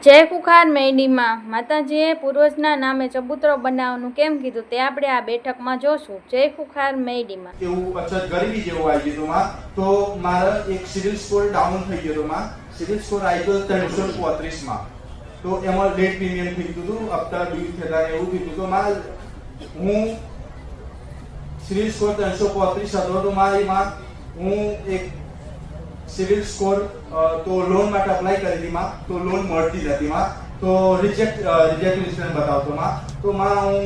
જય કુખાર મેડીમાં માતાજીએ પૂર્વજના નામે ચબૂતરો બનાવવાનું કેમ કીધું તે આપણે આ બેઠકમાં જોશું. જય કુખાર મેડીમાં એવું અછત ગરીબી જેવું આવી ગયું માં, તો મારો એક સિવિલ સ્કોર ડાઉન થઈ ગયો માં. સિવિલ સ્કોર આવી ગયો 335 માં, તો એમાં લેટ પ્રીમિયમ થઈ ગયું હતું, હપ્તા ડ્યુ થતા એવું કીધું. તો માં હું સિવિલ સ્કોર 335 હતો, તો મારીમાં હું એક સિવિલ સ્કોર તો લોન માટે અપ્લાય કરી હતી માં, તો લોન મળતી નથી માં, તો રિજેક્ટ લિસ્ટ બતાવતો માં. તો માં હું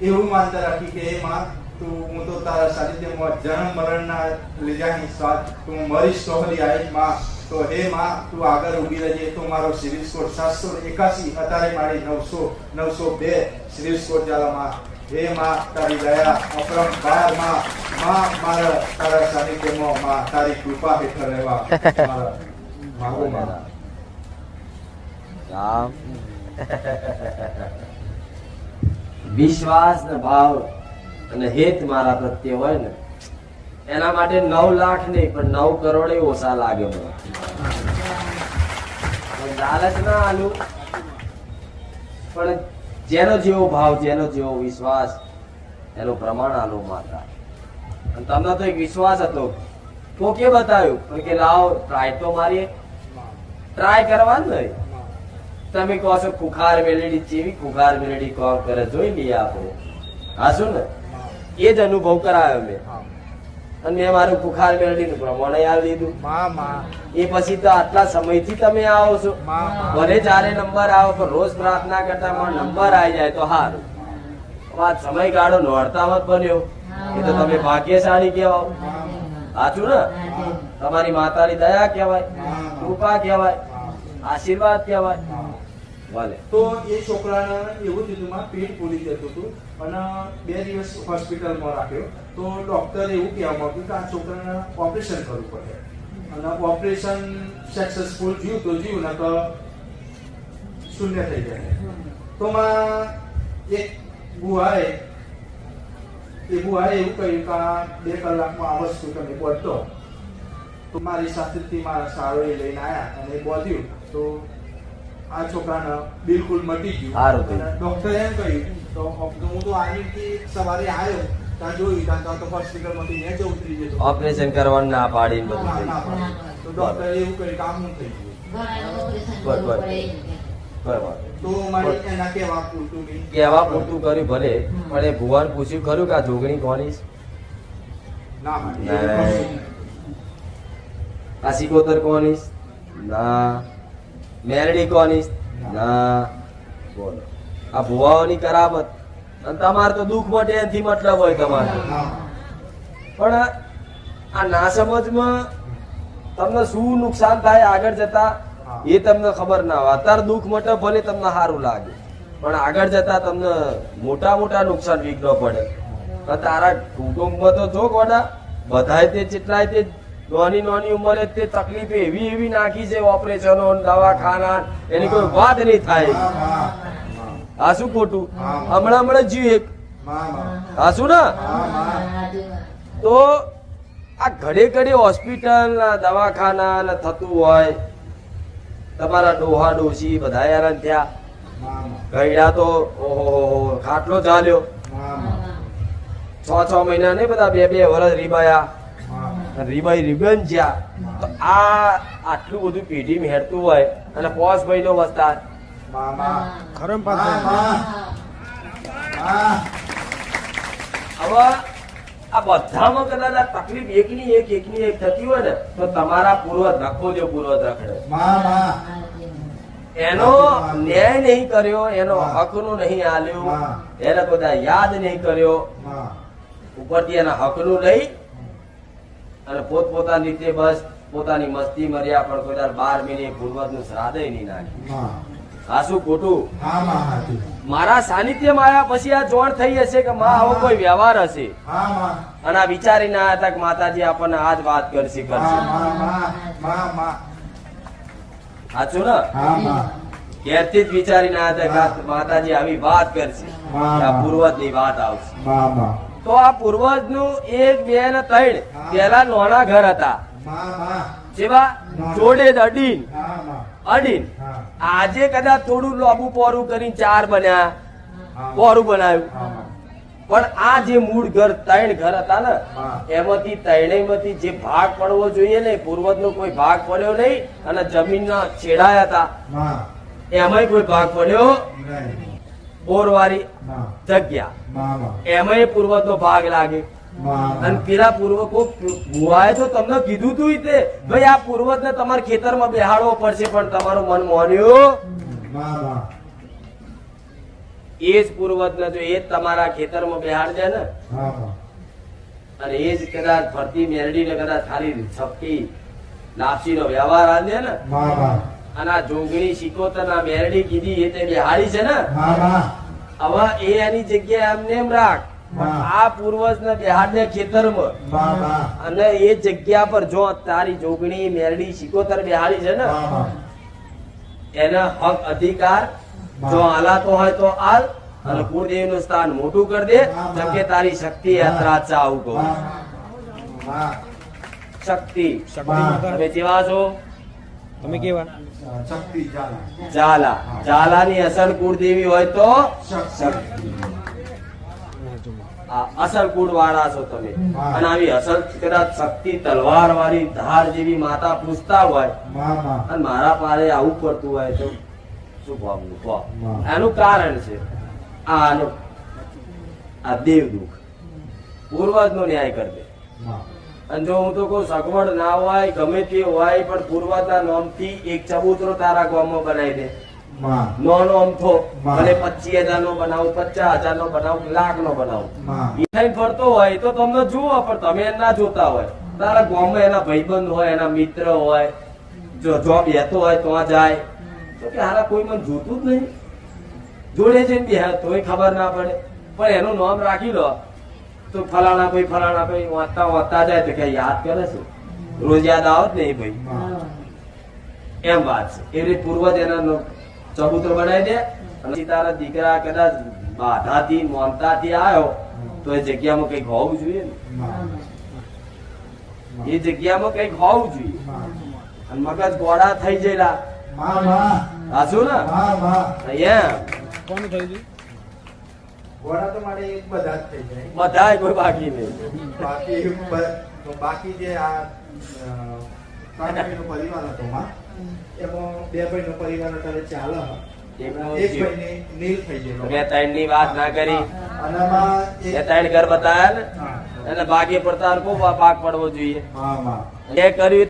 એવું માનતા રાખી કે માં તું હું તો તારા સાનિધ્યમાં જન્મ મરણના લીધાની સાથ તું મરીશ તો હરી આવીશ માં. તો હે માં તું આગળ ઊભી રહેજે. તો મારો સિવિલ સ્કોર 781 અત્યારે મારી 902 સિવિલ સ્કોર ચાલે માં. હે માં તારી દયા અપરંપાર માં, માં મારા તારા સાનિધ્યમાં માં તારી કૃપા હેઠળ રહેવા મારા માંગો માં. રામ વિશ્વાસ ને ભાવ અને હેત મારા પ્રત્યે હોય ને, એના માટે 9 લાખ નહીં પણ 9 કરોડ ઓછા લાગે મને. લાલચ ના આલું, પણ જેનો જેવો ભાવ, જેનો જેવો વિશ્વાસ, એનું પ્રમાણ આલું માતા. અને તમને તો એક વિશ્વાસ હતો, કોકે બતાવ્યું પણ કે લાવો ટ્રાય તો મારીએ. ટ્રાય કરવા જ નહીં. તમે કહો છો ખુખાર મેલેડી જેવી ખુખાર મેલેડી કોમ કરે જોઈ લઈએ આપણે. હા શું ને, એ જ અનુભવ કરાયો મેં. અને મેં મારું ખુખાર મેલેડી નું પ્રમાણ યાદ લીધું. એ પછી તો આટલા સમયથી તમે આવો છો, ભલે જ્યારે નંબર આવો પણ રોજ પ્રાર્થના કરતા નંબર આવી જાય તો સારું. આ સમયગાળો નોરતામાં જ બન્યો, એ તો તમે ભાગ્યશાળી કહેવાઓ. સાચું ને, તમારી માતાની દયા કહેવાય, કૃપા કહેવાય, આશીર્વાદ કહેવાય. ભલે તો એ છોકરાને એવું થયું માં પેટ ફૂલી જતું હતું અને 2 દિવસ હોસ્પિટલમાં રાખ્યો. તો ડોક્ટરે એવું કહેવા માંગ્યું કે આ છોકરાને ઓપરેશન કરવું પડે. અને ઓપરેશન સક્સેસફુલ થયું તો જીવ ને તો શૂન્ય થઈ જાય. તો માં એક બુઆએ એવું કહ્યું કે આ 2 કલાકમાં આ વસ્તુ તમે બોલતો. તો મારી સાથેથી મારા સારો એ લઈને આવ્યા અને બોલ્યું તો આ છોકરાને બિલકુલ મટી ગયું. ડોક્ટરે એમ કહ્યું તો હું તો આવી સવારે આવ્યો ત્યાં જોયું ત્યાં તો હોસ્પિટલમાંથી નેચે ઉતરી જતો, ઓપરેશન કરવાનું ના પાડી બધું. તો ડોક્ટરે એવું કહ્યું કામ હું થઈ ગયું. તો મારે એના કહેવા પૂરતું કર્યું ભલે, પણ એ ભુવાને પૂછ્યું ખરું કે આ જોગણી કોની છે? ના આ સિકોતર કોની છે? ના. મેરડી કોની છે? ના. બોલો, આ ભુવાઓની કરામત. અને તમારે તો દુઃખ માટે એથી મતલબ હોય તમારે. પણ આ ના સમજમાં તમને શું નુકસાન થાય આગળ જતા એ તમને ખબર ના હોય. અત્યારે દુઃખ માટે ભલે તમને સારું લાગે, પણ આગળ જતા તમને મોટા મોટા નુકસાન વિઘ્નો પડે. તારા કુટુંબમાં તો જો કોડા બધાય તે જેટલાય તે નાની ઉંમરે તે તકલીફ એવી નાખી છે, ઓપરેશનો દવાખાના, એની કોઈ વાત નહીં થાય. આ શું ખોટું? હમણાં જીવ એક આ શું ને, તો આ ઘડે હોસ્પિટલ દવાખાના થતું હોય. તમારા ડોહા ડોસી બધા યાર ત્યાં ગયડા તો ઓહો ખાટલો ચાલ્યો. 6 મહિના નહીં, બધા 2 વર્ષ રીબાયા, રીબાઈ રીબન જ્યાં. તો આ આટલું બધું પેઢી હેડતું હોય અને 5 મહિનો વસ્તા હવે આ બધામાં કદાચ આ તકલીફ એકની એક થતી હોય ને, તો તમારા પૂર્વજ રખો જો પૂર્વજ રખડે. એનો ન્યાય નહીં કર્યો, એનો હક નું નહીં આલ્યું, એને બધા યાદ નહીં કર્યો, ઉપરથી એના હક નું લઈ અને પોતપોતાની રીતે બસ પોતાની મસ્તી મર્યા, પણ કોઈ 12 મહિને પૂર્વજ નું શ્રાદ્ધ નહીં નાખ્યું. આ શું ખોટું? મારા સાનિધ્યમાં આવ્યા પછી આ જોણ થઈ હશે કે માં આવો કોઈ વ્યવહાર હશે, અને આ વિચારીને આવ્યા હતા કે માતાજી આપણને આ જ વાત કરશે. સાચું ને? ઘેરથી જ વિચારીને આવ્યા હતા કે માતાજી આવી વાત કરશે, પૂર્વજ ની વાત આવશે. તો આ પૂર્વજ નું 1, 2 ને 3 પેલા નાના ઘર હતા, જેવા જોડે જ અડીન અડીન હા આજે કદાચ થોડું લોબુ પોરું કરીને 4 બન્યા, હા પોરું બનાવ્યું. હા પણ આ જે મૂળ ઘર 3 ઘર હતા ને, હા. એમાંથી ત્રણેયમાંથી જે ભાગ પડવો જોઈએ ને, પૂર્વજનો કોઈ ભાગ પડ્યો નહીં, અને જમીનના છેડાયા હતા હા એમાંય કોઈ ભાગ પડ્યો નહીં. બોરવાળી હા જગ્યા હા એમાંય પૂર્વજનો ભાગ લાગે. હા અને પેલા પૂર્વકો ભુવાએ તો તમને કીધું તું તે ભાઈ આ પૂર્વજને તમારા ખેતરમાં બેહાડવો પડશે, પણ તમારું મન મોન્યું. હા એ જ પૂર્વજને જો એ જ તમારા ખેતરમાં બેહાડજે ને, હા અને એ જ કદાચ ભરતી મેરડીને કદાચ ખાલી છપકી લાપસીનો વ્યવહાર આલે ને, હા અને આ જોગણી શીખોતર ના મેરડી કીધી એ તે બેહાડી છે ને, હા હવે એ એની જગ્યાએ એમને એમ રાખ. પણ આ પૂર્વજને બેહાડને ખેતરમાં, હા અને એ જગ્યા પર જો તારી જોગણી મેરડી શીખોતર બેહાડી છે ને, હા એના હક અધિકાર જો હાલાતો હોય તો હાલ, અને કુળદેવ નું સ્થાન મોટું કરી દે. જેમ કે તારી શક્તિ યાત્રા છે, આવું કહું. હા શક્તિ શક્તિ માતા તમે જેવા છો તમે કેવા શક્તિ ઝાલા ઝાલા, ઝાલાની અસલ કુળદેવી હોય તો શક્તિ. આ અસલ કુળ વાળા છો તમે. હા. અને આવી અસલ કદાચ શક્તિ તલવાર વાળી ધાર જેવી માતા પૂછતા હોય, હા અને મારા પારે આવું પડતું હોય તો શું ભાવનું કહો? હા. એનું કારણ છે આનું આ દેવ દુઃખ પૂર્વજ નો ન્યાય કરી દે. અને જો હું તો કહું સગવડ ના હોય ગમે તે હોય, પણ પૂર્વજના નામથી એક ચબૂતરો તારા ગામમાં બનાવી દે. નોનો અમથો હા. ભલે 25,000 નો બનાવું, 50,000 નો બનાવું, લાખ નો બનાવું, હા. ઈ થઈને ફરતો હોય તો તમને જુઓ, પણ તમે એને ના જોતા હોય. તારા ગામમાં એના ભાઈબંધ હોય, એના મિત્ર હોય, જો બેતો હોય તો જાય તો કે હારા કોઈ મને જોતું જ નહીં, જોડે છે ને તોય ખબર ના પડે. પણ એનું નામ રાખી લો તો ફલાણા ભાઈ વાંચતા જાય તો કે યાદ કરે છે, રોજ યાદ આવત ને એ ભાઈ, એમ વાત છે. એ રીતે પૂર્વજ એના ચબૂતરો બનાવી દે. અને પછી તારા દીકરા કદાચ બાધાથી મોનતાથી આવ્યો તો એ જગ્યામાં કઈક હોવું જોઈએ ને, એ જગ્યામાં કઈક હોવું જોઈએ. અને મગજ ગોળા થઈ ગયેલા હાચું ને અહીંયા કોનું થયું હતું? ઘોડા તો મારે એક બધા જ થઈ જાય. બધાય કોઈ બાકી નહીં. બાકી જે આ 3 ભાઈનો પરિવાર હતો માં, એમાં 2 ભાઈનો પરિવાર અત્યારે ચાલે. એકનો એક જીવ. ભાઈને નીલ થઈ ગયેલો. મેં 3 ની વાત ના કરી. અને આમાં એ એક 3 ઘર બતાયા ને, હા એટલે બાકી પડતા પાક પડવો જોઈએ. હા માં એ કર્યું